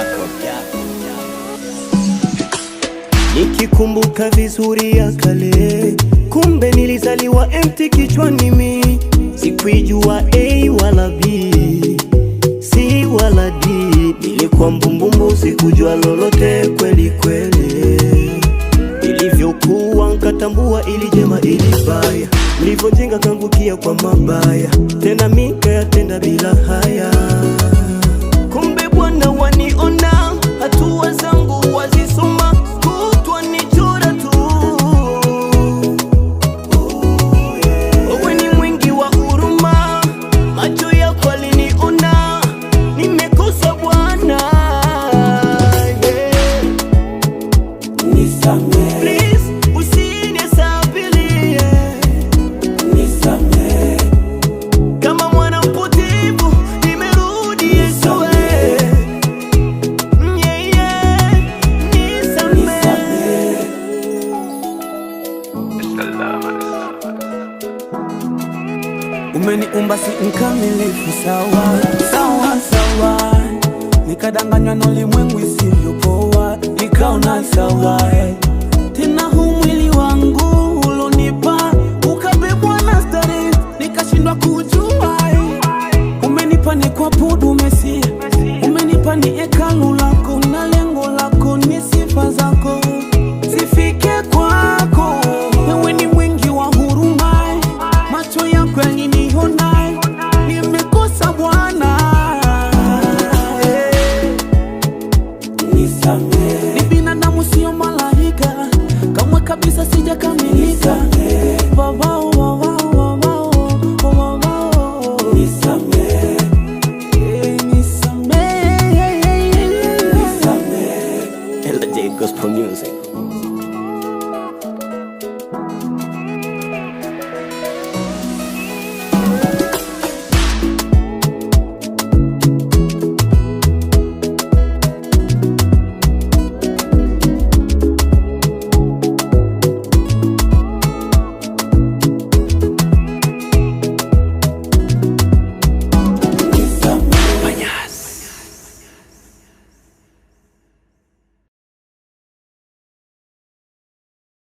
yako. Nikikumbuka vizuri ya kale, kumbe nilizaliwa empty kichwani mi. Sikuijua A wala B, C wala D. Nilikuwa mbumbumbu, sikujua lolote kweli kweli. Ilivyokuwa nkatambua ili jema ili baya. Nilivyojenga kangukia kwa mabaya, tena mikayatenda bila haya. Kumbe Bwana waniona, hatua zangu wazisoma, kutwa nichora tu. Wewe ni mwingi wa huruma, macho yako yaliniona, nimekosa Bwana. Nisamehe, Please usinisabilie. nisamehe, Kama mwana mpotevu nimerudi Yesu. Nisamehe. umeniumba si mkamilifu, sawa sawa sawa, nikadanganywa na ulimwengu isivyopoa, nikaona sawa, tena